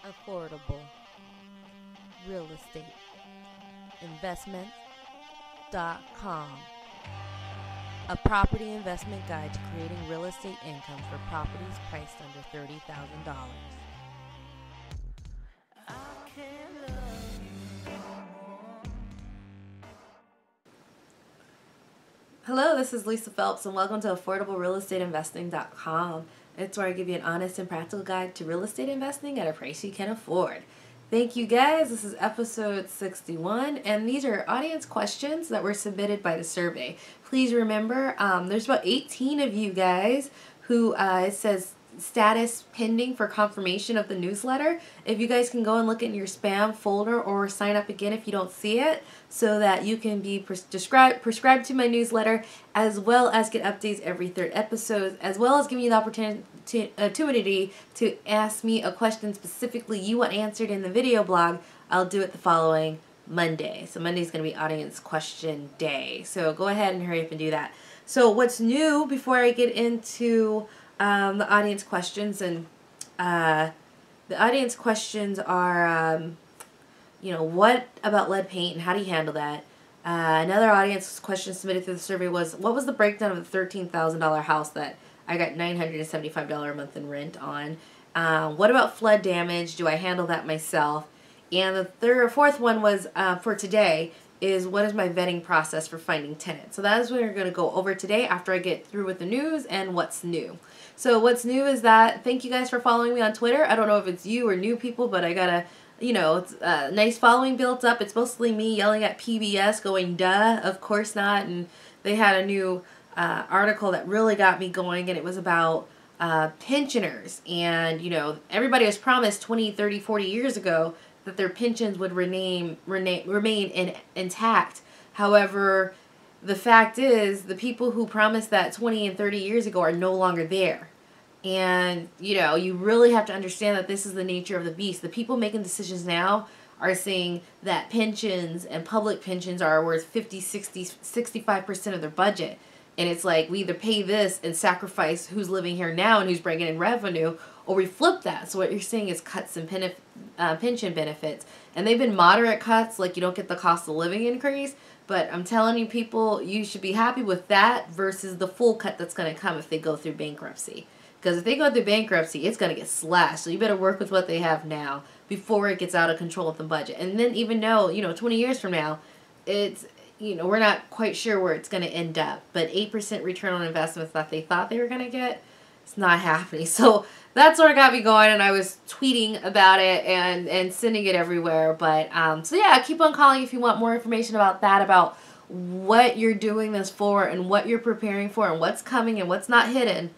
affordable real estate investment.com, a property investment guide to creating real estate income for properties priced under $30,000. Hello, this is Lisa Phelps, and welcome to AffordableRealEstateInvesting.com. It's where I give you an honest and practical guide to real estate investing at a price you can afford. Thank you guys. This is episode 61, and these are audience questions that were submitted by the survey. Please remember, there's about 18 of you guys who it says status pending for confirmation of the newsletter. If you guys can go and look in your spam folder or sign up again if you don't see it, so that you can be prescribed to my newsletter, as well as get updates every third episode, as well as giving you the opportunity to ask me a question specifically you want answered in the video blog. I'll do it the following Monday. So Monday's going to be audience question day. So go ahead and hurry up and do that. So what's new before I get into the audience questions, and the audience questions are, what about lead paint and how do you handle that? Another audience question submitted through the survey was, what was the breakdown of the $13,000 house that I got $975 a month in rent on? What about flood damage? Do I handle that myself? And the third or fourth one was, for today, is what is my vetting process for finding tenants? So that is what we're going to go over today after I get through with the news and what's new. So what's new is that, thank you guys for following me on Twitter. I don't know if it's you or new people, but I got a, it's a nice following built up. It's mostly me yelling at PBS going, duh, of course not. And they had a new article that really got me going, and it was about pensioners. And, everybody was promised 20, 30, 40 years ago that their pensions would remain intact. However, the fact is, the people who promised that 20 and 30 years ago are no longer there. And, you really have to understand that this is the nature of the beast. The people making decisions now are saying that pensions and public pensions are worth 50, 60, 65% of their budget. And it's like, we either pay this and sacrifice who's living here now and who's bringing in revenue, or we flip that. So what you're seeing is cuts in pension benefits. And they've been moderate cuts, like you don't get the cost of living increase. But I'm telling you, people, you should be happy with that versus the full cut that's going to come if they go through bankruptcy. Because if they go through bankruptcy, it's going to get slashed. So you better work with what they have now before it gets out of control with the budget. And then even though, 20 years from now, it's, we're not quite sure where it's going to end up. But 8% return on investments that they thought they were going to get, it's not happening. So that's what got me going, and I was tweeting about it and sending it everywhere. But, so yeah, keep on calling if you want more information about that, about what you're doing this for and what you're preparing for and what's coming and what's not hidden.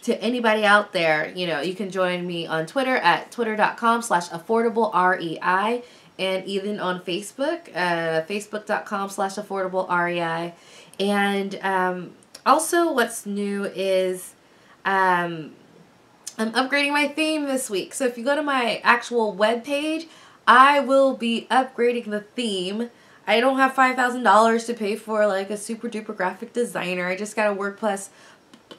To anybody out there, you can join me on Twitter at twitter.com/affordablerei, and even on Facebook, facebook.com/affordablerei. And also what's new is I'm upgrading my theme this week. So if you go to my actual web page, I will be upgrading the theme. I don't have $5,000 to pay for like a super duper graphic designer. I just got a WordPress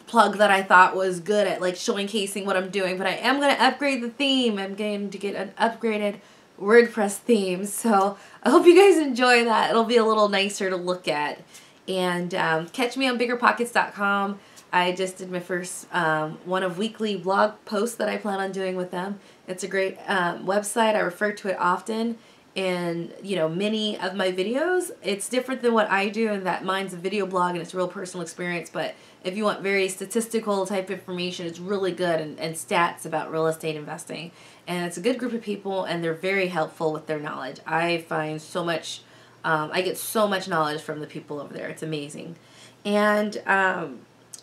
plug that I thought was good at like showcasing what I'm doing, but I am going to upgrade the theme. I'm going to get an upgraded WordPress theme, so I hope you guys enjoy that. It'll be a little nicer to look at. And catch me on biggerpockets.com. I just did my first one of weekly blog posts that I plan on doing with them. It's a great website. I refer to it often in many of my videos. It's different than what I do in that mine's a video blog and it's a real personal experience, but if you want very statistical type information, it's really good, and stats about real estate investing. And it's a good group of people, and they're very helpful with their knowledge. I find so much, I get so much knowledge from the people over there. It's amazing. And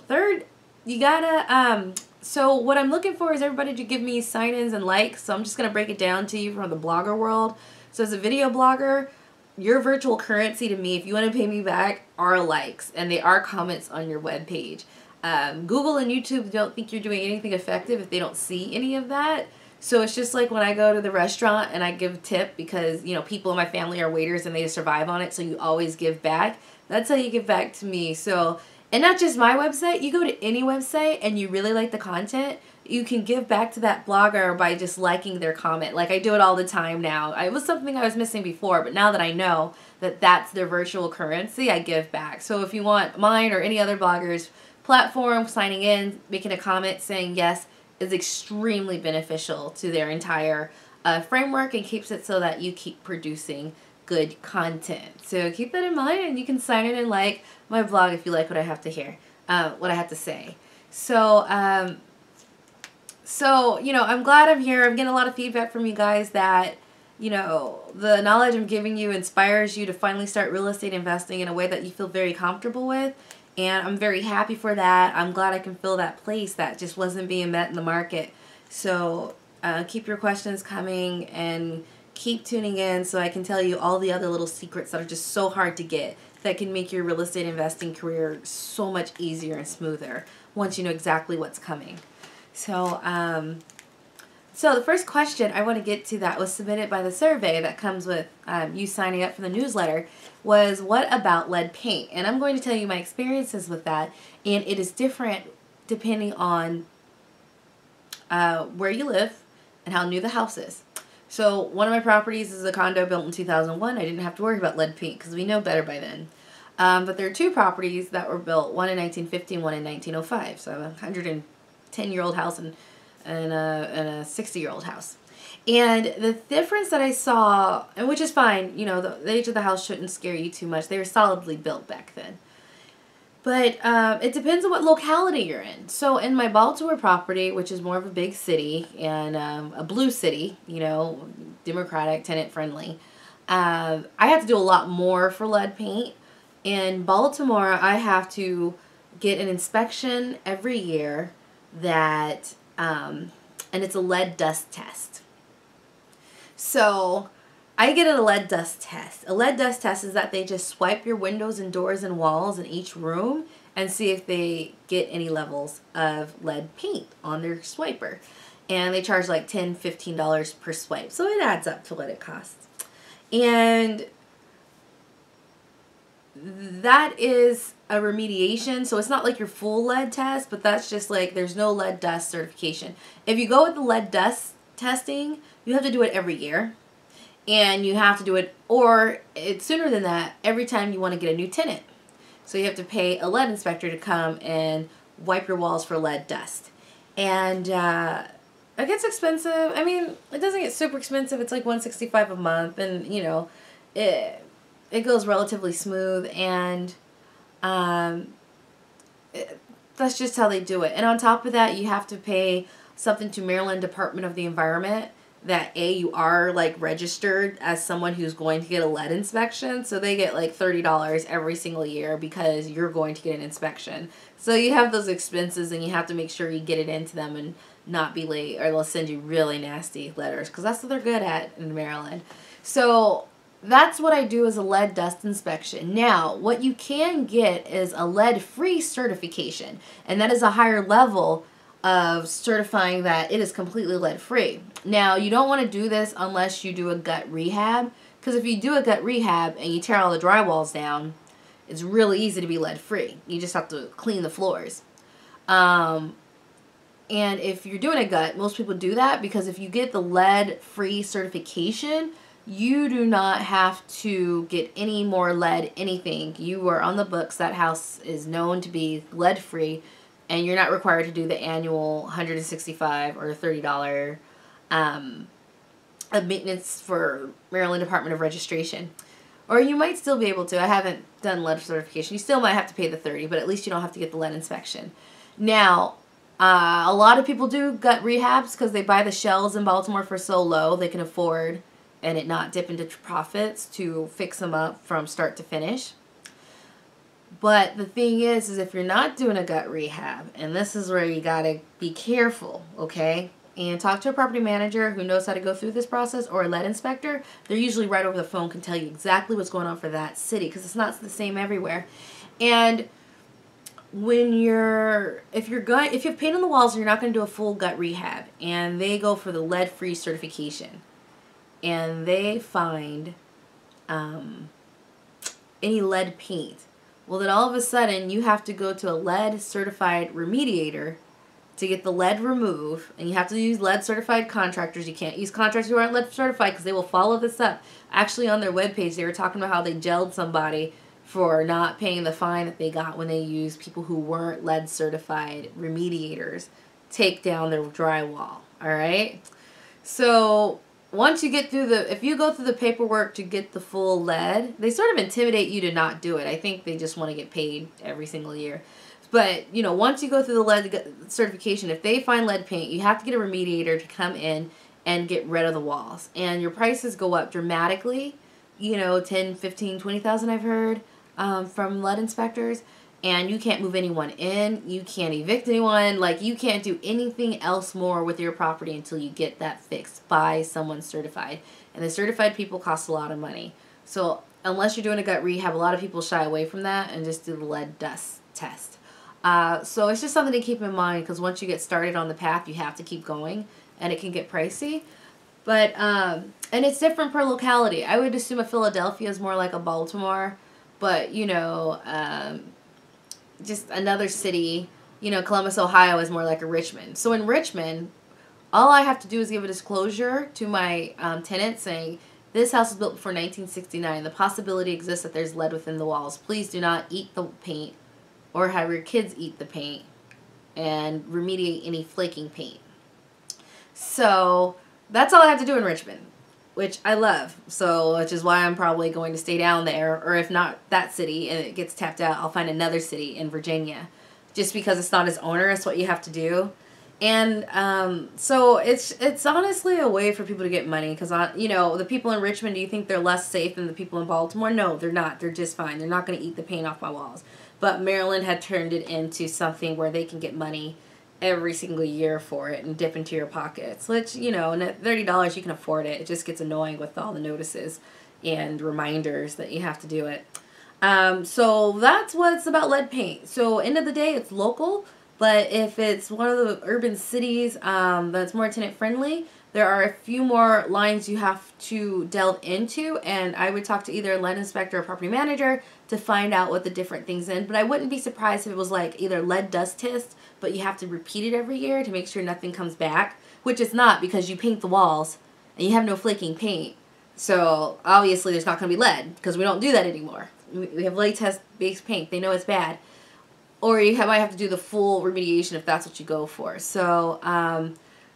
third, you gotta, so what I'm looking for is everybody to give me sign-ins and likes. So I'm just going to break it down to you from the blogger world. So as a video blogger, your virtual currency to me, if you want to pay me back, are likes, and they are comments on your web page. Google and YouTube don't think you're doing anything effective if they don't see any of that. So it's just like when I go to the restaurant and I give a tip because, people in my family are waiters and they survive on it, so you always give back. That's how you give back to me. So, and not just my website, you go to any website and you really like the content, you can give back to that blogger by just liking their comment. Like I do it all the time now. It was something I was missing before, but now that I know that that's their virtual currency, I give back. So if you want mine or any other blogger's platform, signing in, making a comment saying yes is extremely beneficial to their entire framework and keeps it so that you keep producing good content. So keep that in mind, and you can sign in and like my blog if you like what I have to hear, what I have to say. So, you know, I'm glad I'm here. I'm getting a lot of feedback from you guys that, you know, the knowledge I'm giving you inspires you to finally start real estate investing in a way that you feel very comfortable with. And I'm very happy for that. I'm glad I can fill that place that just wasn't being met in the market. So keep your questions coming and keep tuning in so I can tell you all the other little secrets that are just so hard to get that can make your real estate investing career so much easier and smoother once you know exactly what's coming. So, so the first question I want to get to that was submitted by the survey that comes with you signing up for the newsletter was, what about lead paint? And I'm going to tell you my experiences with that, and it is different depending on where you live and how new the house is. So one of my properties is a condo built in 2001. I didn't have to worry about lead paint because we know better by then. But there are two properties that were built, one in 1950 and one in 1905. So a 110-year-old house and a 60-year-old house. And the difference that I saw, and which is fine, you know, the age of the house shouldn't scare you too much. They were solidly built back then. But it depends on what locality you're in. So in my Baltimore property, which is more of a big city and a blue city, you know, democratic, tenant friendly, I have to do a lot more for lead paint. In Baltimore, I have to get an inspection every year that, and it's a lead dust test. So I get a lead dust test. A lead dust test is that they just swipe your windows and doors and walls in each room and see if they get any levels of lead paint on their swiper. And they charge like $10, $15 per swipe. So it adds up to what it costs. And that is a remediation. So it's not like your full lead test, but that's just like there's no lead dust certification. If you go with the lead dust testing, you have to do it every year. And you have to do it, or it's sooner than that, every time you want to get a new tenant. So you have to pay a lead inspector to come and wipe your walls for lead dust. And it gets expensive. I mean, it doesn't get super expensive. It's like $165 a month, and you know, it goes relatively smooth. And that's just how they do it. And on top of that, you have to pay something to Maryland Department of the Environment that you are like registered as someone who's going to get a lead inspection. So they get like $30 every single year because you're going to get an inspection. So you have those expenses, and you have to make sure you get it into them and not be late, or they'll send you really nasty letters because that's what they're good at in Maryland. So that's what I do as a lead dust inspection. Now, what you can get is a lead-free certification, and that is a higher level of certifying that it is completely lead-free. Now, you don't want to do this unless you do a gut rehab, because if you do a gut rehab and you tear all the drywalls down, it's really easy to be lead-free. You just have to clean the floors. And if you're doing a gut, most people do that because if you get the lead-free certification, you do not have to get any more lead anything. You are on the books. That house is known to be lead-free, and you're not required to do the annual $165 or $30 of maintenance for Maryland Department of Registration. Or you might still be able to. I haven't done lead certification. You still might have to pay the $30, but at least you don't have to get the lead inspection. Now, a lot of people do gut rehabs because they buy the shells in Baltimore for so low they can afford and it not dip into profits to fix them up from start to finish. But the thing is if you're not doing a gut rehab, and this is where you gotta be careful, okay? And talk to a property manager who knows how to go through this process, or a lead inspector. They're usually right over the phone, can tell you exactly what's going on for that city because it's not the same everywhere. And when if you have paint on the walls and you're not going to do a full gut rehab, and they go for the lead-free certification, and they find any lead paint, well, then all of a sudden you have to go to a lead certified remediator to get the lead removed, and you have to use lead certified contractors. You can't use contractors who aren't lead certified because they will follow this up. Actually, on their webpage, they were talking about how they jailed somebody for not paying the fine that they got when they used people who weren't lead certified remediators take down their drywall. All right. So once you get through if you go through the paperwork to get the full lead, they sort of intimidate you to not do it. I think they just want to get paid every single year. But, you know, once you go through the lead certification, if they find lead paint, you have to get a remediator to come in and get rid of the walls. And your prices go up dramatically, you know, 10, 15, 20,000 I've heard from lead inspectors. And you can't move anyone in. You can't evict anyone. Like, you can't do anything else more with your property until you get that fixed by someone certified. And the certified people cost a lot of money. So unless you're doing a gut rehab, a lot of people shy away from that and just do the lead dust test. So it's just something to keep in mind, because once you get started on the path, you have to keep going, and it can get pricey. But, and it's different per locality. I would assume a Philadelphia is more like a Baltimore, but, you know, just another city, you know, Columbus, Ohio is more like a Richmond. So in Richmond, all I have to do is give a disclosure to my tenant saying, this house was built before 1969. The possibility exists that there's lead within the walls. Please do not eat the paint or have your kids eat the paint and remediate any flaking paint. So that's all I have to do in Richmond, which I love. So, which is why I'm probably going to stay down there, or if not that city and it gets tapped out, I'll find another city in Virginia, just because it's not as onerous what you have to do. And so it's honestly a way for people to get money, because, you know, the people in Richmond, do you think they're less safe than the people in Baltimore? No, they're not. They're just fine. They're not going to eat the paint off my walls. But Maryland had turned it into something where they can get money every single year for it and dip into your pockets. Which, you know, and at $30 you can afford it. It just gets annoying with all the notices and reminders that you have to do it. So that's what's about lead paint. So end of the day, it's local. But if it's one of the urban cities that's more tenant friendly, there are a few more lines you have to delve into, and I would talk to either a lead inspector or property manager to find out what the different things in. But I wouldn't be surprised if it was like either lead dust test, but you have to repeat it every year to make sure nothing comes back, which is not, because you paint the walls and you have no flaking paint. So obviously there's not going to be lead, because we don't do that anymore. We have latex based paint. They know it's bad. Or you might have to do the full remediation if that's what you go for. So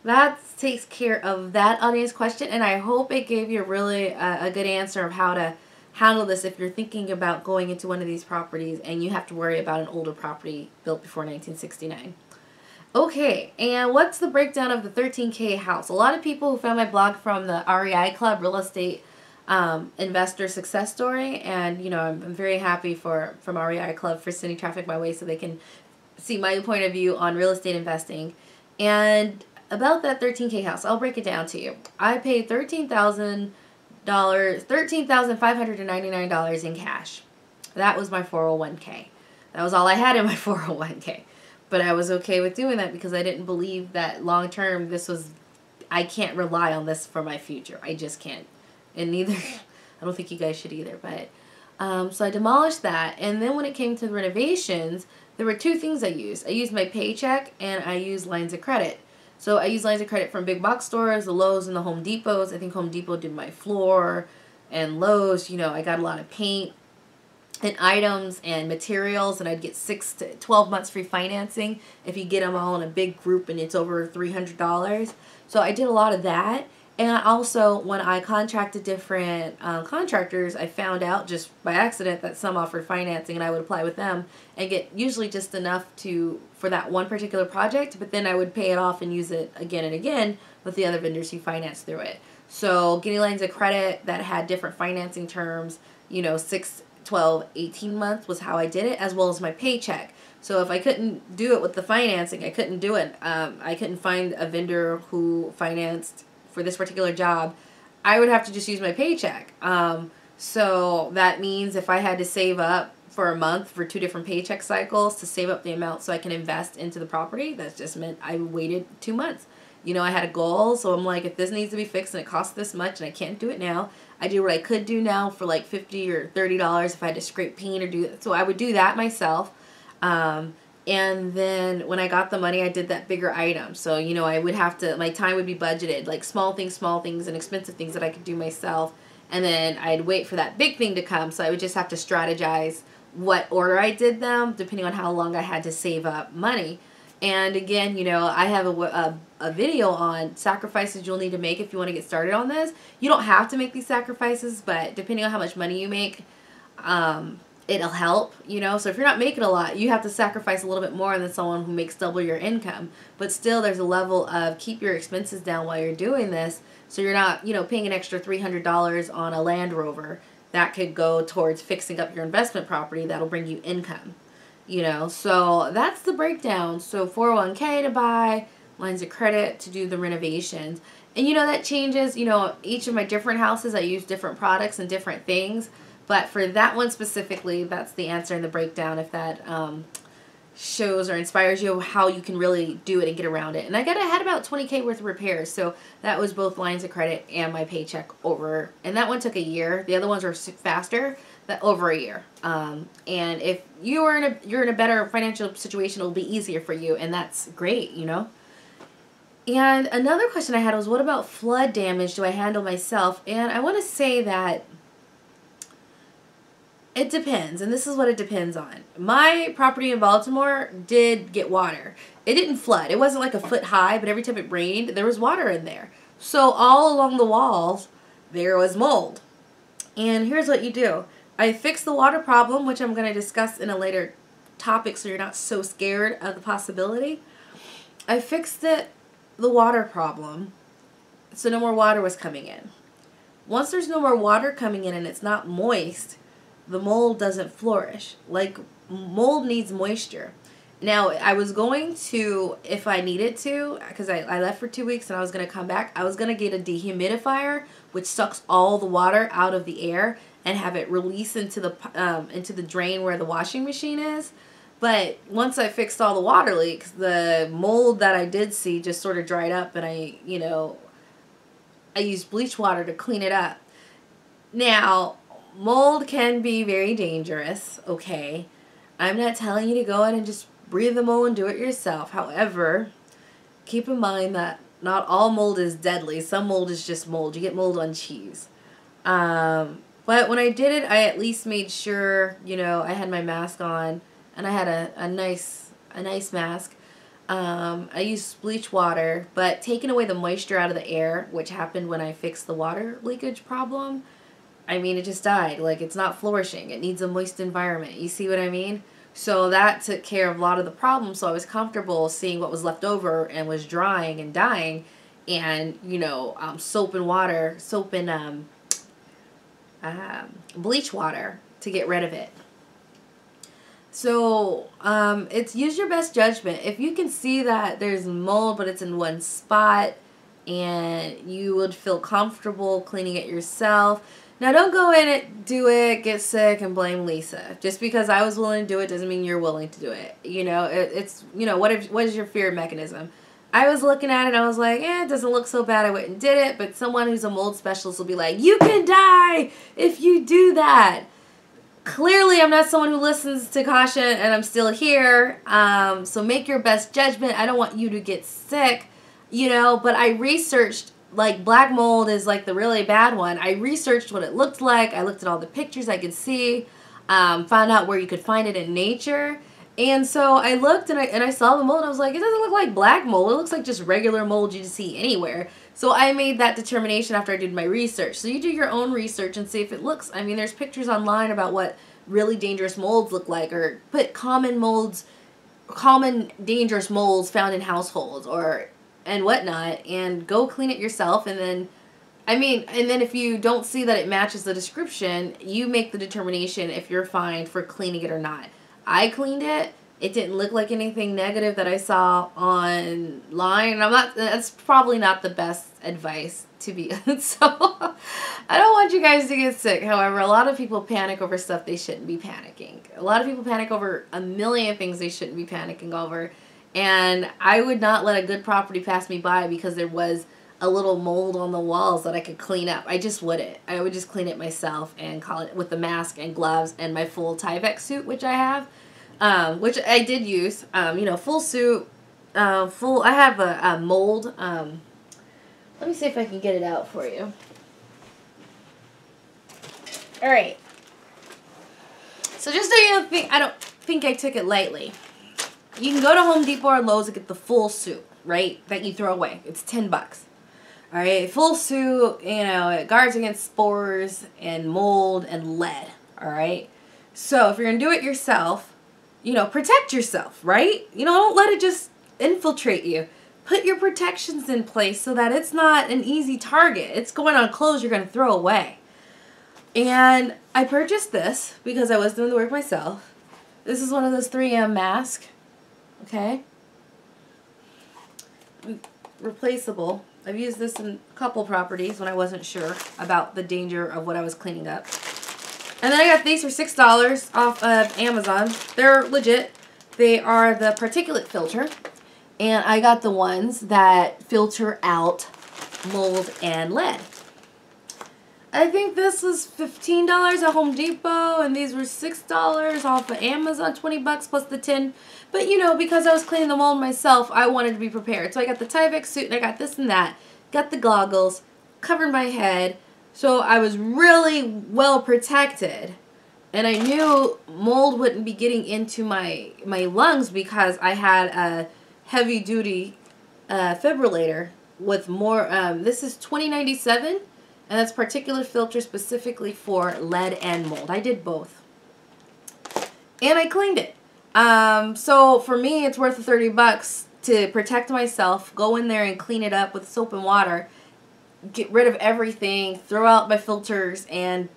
that takes care of that audience question, and I hope it gave you really a good answer of how to handle this if you're thinking about going into one of these properties and you have to worry about an older property built before 1969. Okay, and what's the breakdown of the 13K house? A lot of people who found my blog from the REI Club, Real Estate Investor Success Story, and, you know, I'm very happy from REI Club for sending traffic my way so they can see my point of view on real estate investing. And about that 13K house, I'll break it down to you. I paid $13,599 in cash. That was my 401k. That was all I had in my 401k. But I was okay with doing that because I didn't believe that long term I can't rely on this for my future. I just can't. And neither, I don't think you guys should either. But so I demolished that. And then when it came to the renovations, there were two things I used. I used my paycheck and I used lines of credit. So I used lines of credit from big box stores, the Lowe's and the Home Depots. I think Home Depot did my floor, and Lowe's, you know, I got a lot of paint and items and materials, and I'd get 6 to 12 months free financing if you get them all in a big group and it's over $300. So I did a lot of that. And also, when I contracted different contractors, I found out just by accident that some offered financing, and I would apply with them and get usually just enough for that one particular project, but then I would pay it off and use it again and again with the other vendors who financed through it. So getting lines of credit that had different financing terms, you know, 6, 12, 18 months was how I did it, as well as my paycheck. So if I couldn't do it with the financing, I couldn't do it. I couldn't find a vendor who financed for this particular job, I would have to just use my paycheck. So that means if I had to save up for a month for 2 different paycheck cycles to save up the amount so I can invest into the property, that just meant I waited 2 months. You know, I had a goal, so I'm like, if this needs to be fixed and it costs this much and I can't do it now, I do what I could do now for like $50 or $30 if I had to scrape paint or do that. So I would do that myself. And then when I got the money, I did that bigger item. So, you know, I would have to, my time would be budgeted, like small things, and expensive things that I could do myself. And then I'd wait for that big thing to come. So I would just have to strategize what order I did them, depending on how long I had to save up money. And again, you know, I have a video on sacrifices you'll need to make if you want to get started on this. You don't have to make these sacrifices, but depending on how much money you make, it'll help, you know. So if you're not making a lot, you have to sacrifice a little bit more than someone who makes double your income. But still, there's a level of keep your expenses down while you're doing this, so you're not, you know, paying an extra $300 on a Land Rover that could go towards fixing up your investment property that'll bring you income, you know. So that's the breakdown. So 401k to buy, lines of credit to do the renovations. And, you know, that changes, you know, each of my different houses, I use different products and different things. But for that one specifically, that's the answer in the breakdown, if that shows or inspires you how you can really do it and get around it. And I had about 20K worth of repairs, so that was both lines of credit and my paycheck over. And that one took a year. The other ones were faster, that over a year. And if you're in a better financial situation, it'll be easier for you, and that's great, you know. And another question I had was, what about flood damage? Do I handle myself? And I want to say that it depends, and this is what it depends on. My property in Baltimore did get water. It didn't flood. It wasn't like a foot high, but every time it rained, there was water in there. So all along the walls, there was mold. And here's what you do. I fixed the water problem, which I'm going to discuss in a later topic so you're not so scared of the possibility. I fixed the water problem so no more water was coming in. Once there's no more water coming in and it's not moist, the mold doesn't flourish. Like, mold needs moisture. Now, I was going to, if I needed to, because I left for 2 weeks and I was going to come back, I was going to get a dehumidifier, which sucks all the water out of the air and have it release into the drain where the washing machine is. But once I fixed all the water leaks, the mold that I did see just sort of dried up, and I used bleach water to clean it up. Now, mold can be very dangerous, okay? I'm not telling you to go in and just breathe the mold and do it yourself. However, keep in mind that not all mold is deadly. Some mold is just mold. You get mold on cheese. But when I did it, I at least made sure, you know, I had my mask on, and I had a nice mask. I used bleach water, but taking away the moisture out of the air, which happened when I fixed the water leakage problem, I mean, it just died. Like, it's not flourishing. It needs a moist environment. You see what I mean? So that took care of a lot of the problems. So I was comfortable seeing what was left over and was drying and dying, and, you know, soap and bleach water to get rid of it. So it's use your best judgment. If you can see that there's mold, but it's in one spot, and you would feel comfortable cleaning it yourself. Now, don't go in and do it, get sick, and blame Lisa. Just because I was willing to do it doesn't mean you're willing to do it. You know, it's, you know, what is your fear mechanism? I was looking at it, and I was like, it doesn't look so bad, I went and did it. But someone who's a mold specialist will be like, you can die if you do that. Clearly, I'm not someone who listens to caution, and I'm still here. So make your best judgment. I don't want you to get sick, you know, but I researched. Like, black mold is like the really bad one. I researched what it looked like. I looked at all the pictures I could see, found out where you could find it in nature. And so I looked and I saw the mold, and I was like, it doesn't look like black mold. It looks like just regular mold you see anywhere. So I made that determination after I did my research. So you do your own research and see if it looks, I mean, there's pictures online about what really dangerous molds look like, or put common dangerous molds found in households and whatnot, and go clean it yourself. And then, and then if you don't see that it matches the description, you make the determination if you're fine for cleaning it or not. I cleaned it. It didn't look like anything negative that I saw online. That's probably not the best advice to be. So I don't want you guys to get sick. However, a lot of people panic over stuff they shouldn't be panicking. A lot of people panic over a million things they shouldn't be panicking over. And I would not let a good property pass me by because there was a little mold on the walls that I could clean up. I just wouldn't. I would just clean it myself and call it with the mask and gloves and my full Tyvek suit, which I have. which I did use. Full suit, I have a mold. Let me see if I can get it out for you. All right. So just so you don't think, I don't think I took it lightly. You can go to Home Depot or Lowe's and get the full suit, right? That you throw away. It's $10. All right, full suit. It guards against spores and mold and lead. All right. So if you're gonna do it yourself, protect yourself, right? Don't let it just infiltrate you. Put your protections in place so that it's not an easy target. It's going on clothes you're gonna throw away. And I purchased this because I was doing the work myself. This is one of those 3M masks. Okay. Replaceable. I've used this in a couple properties when I wasn't sure about the danger of what I was cleaning up. And then I got these for $6 off of Amazon. They're legit. They are the particulate filter. And I got the ones that filter out mold and lead. I think this was $15 at Home Depot, and these were $6 off of Amazon, $20 plus the 10. But because I was cleaning the mold myself, I wanted to be prepared. So I got the Tyvek suit, and I got this and that. Got the goggles, covered my head, so I was really well protected. And I knew mold wouldn't be getting into my lungs because I had a heavy-duty fibrillator with more. This is 2097. And that's particulate filter specifically for lead and mold. I did both. And I cleaned it. So for me, it's worth the $30 to protect myself. Go in there and clean it up with soap and water. Get rid of everything. Throw out my filters and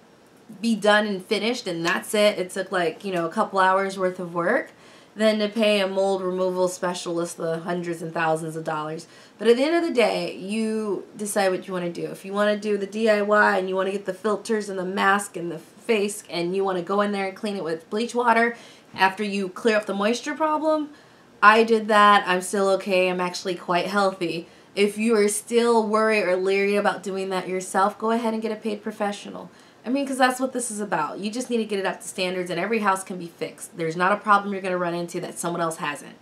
be done and finished. And that's it. It took a couple hours worth of work. Than to pay a mold removal specialist the hundreds and thousands of dollars. But at the end of the day, you decide what you want to do. If you want to do the DIY and you want to get the filters and the mask and the face and you want to go in there and clean it with bleach water after you clear up the moisture problem, I did that. I'm still okay. I'm actually quite healthy. If you are still worried or leery about doing that yourself, go ahead and get a paid professional. Because that's what this is about. You just need to get it up to standards, and every house can be fixed. There's not a problem you're going to run into that someone else hasn't.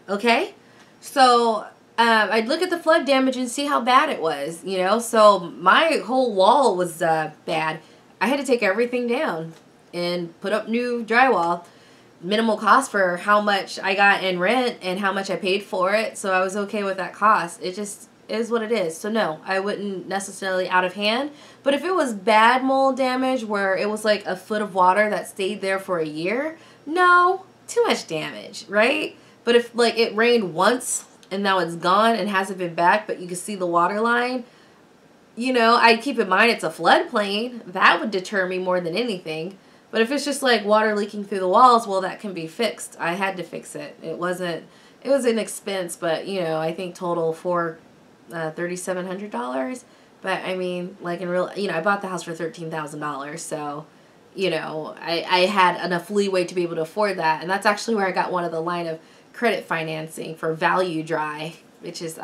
Okay? So, I'd look at the flood damage and see how bad it was, So, my whole wall was bad. I had to take everything down and put up new drywall. Minimal cost for how much I got in rent and how much I paid for it, so I was okay with that cost. It just is what it is. So no, I wouldn't necessarily out of hand. But if it was bad mold damage where it was like a foot of water that stayed there for a year, no, too much damage, right? But if it rained once and now it's gone and hasn't been back, but you can see the water line, I'd keep in mind it's a floodplain. That would deter me more than anything. But if it's just water leaking through the walls, well, that can be fixed. I had to fix it. It was an expense, but I think total for $3,700. But in real, I bought the house for $13,000, so I had enough leeway to be able to afford that. And that's actually where I got one of the line of credit financing for Value Dry, which is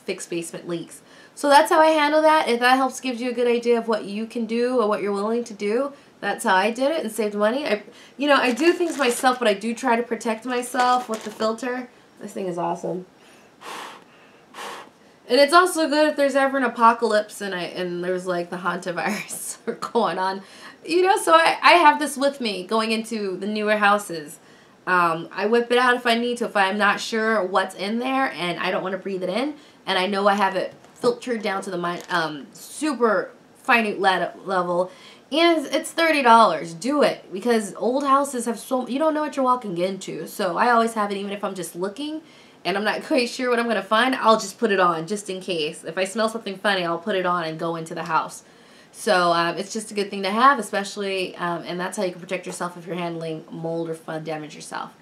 fixed basement leaks. So that's how I handle that. If that helps, gives you a good idea of what you can do or what you're willing to do, that's how I did it and saved money. I do things myself, but I do try to protect myself with the filter. This thing is awesome. And it's also good if there's ever an apocalypse and there's the hantavirus going on. So I have this with me going into the newer houses. I whip it out if I need to, if I'm not sure what's in there and I don't want to breathe it in. And I know I have it filtered down to the super finite level. And it's $30. Do it. Because old houses have you don't know what you're walking into. So I always have it even if I'm just looking. And I'm not quite sure what I'm going to find, I'll just put it on just in case. If I smell something funny, I'll put it on and go into the house. So it's just a good thing to have, especially, and that's how you can protect yourself if you're handling mold or flood damage yourself.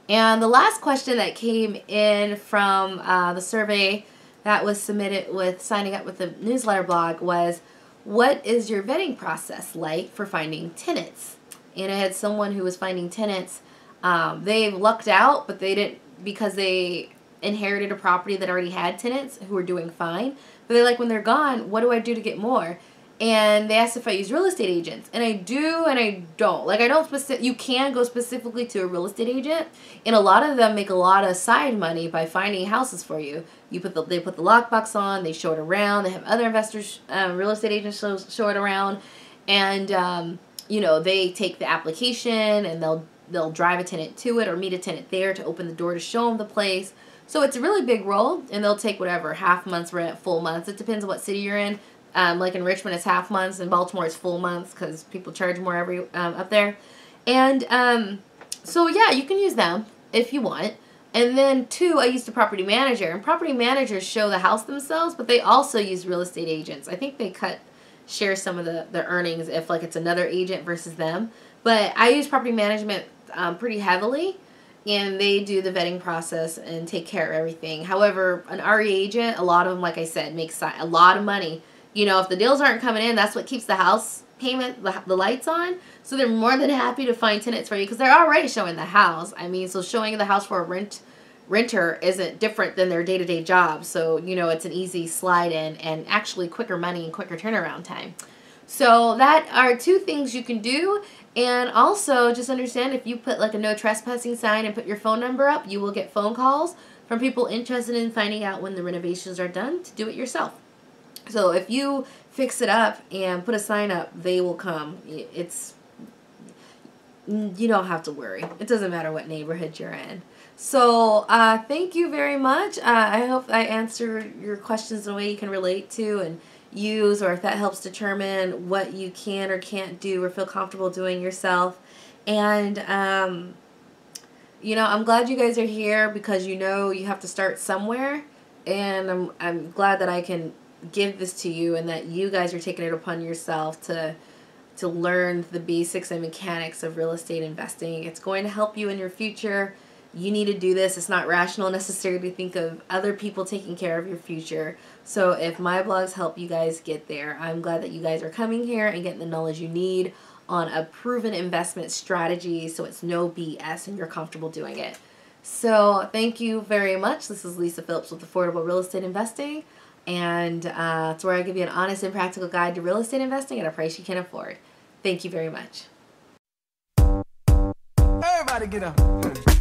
And the last question that came in from the survey that was submitted with signing up with the newsletter blog was, what is your vetting process like for finding tenants? And I had someone who was finding tenants. They lucked out, but they didn't, because they inherited a property that already had tenants who were doing fine. But they're like, when they're gone, what do I do to get more? and they asked if I use real estate agents, and I do and I don't. Like, I don't you can go specifically to a real estate agent, and a lot of them make a lot of side money by finding houses for you. They put the lockbox on, they show it around, they have other investors, real estate agents show it around, and you know, they take the application and they'll drive a tenant to it or meet a tenant there to open the door to show them the place. So it's a really big role, and they'll take whatever, half month's rent, full months. It depends on what city you're in. Like in Richmond, it's half months. In Baltimore, it's full months because people charge more up there. And so, yeah, you can use them if you want. And then, 2, I used a property manager. And property managers show the house themselves, but they also use real estate agents. I think they share some of the earnings if, like, it's another agent versus them. But I use property management pretty heavily, and they do the vetting process and take care of everything. However, an RE agent, a lot of them, like I said, makes a lot of money. You know, if the deals aren't coming in, that's what keeps the house payment, the lights on. So they're more than happy to find tenants for you because they're already showing the house. I mean, so showing the house for a renter isn't different than their day-to-day job. So, you know, it's an easy slide in and actually quicker money and quicker turnaround time. So that are 2 things you can do. And also, just understand, if you put like a no trespassing sign and put your phone number up, you will get phone calls from people interested in finding out when the renovations are done to do it yourself. So if you fix it up and put a sign up, they will come. You don't have to worry. It doesn't matter what neighborhood you're in. So thank you very much. I hope I answered your questions in a way you can relate to and use, or if that helps determine what you can or can't do or feel comfortable doing yourself. And you know, I'm glad you guys are here because you know you have to start somewhere, and I'm glad that I can give this to you and that you guys are taking it upon yourself to learn the basics and mechanics of real estate investing. It's going to help you in your future. You need to do this. It's not rational necessarily to think of other people taking care of your future. So if my blogs help you guys get there, I'm glad that you guys are coming here and getting the knowledge you need on a proven investment strategy so it's no BS and you're comfortable doing it. So thank you very much. This is Lisa Phillips with Affordable Real Estate Investing. And it's where I give you an honest and practical guide to real estate investing at a price you can afford. Thank you very much. Everybody get up.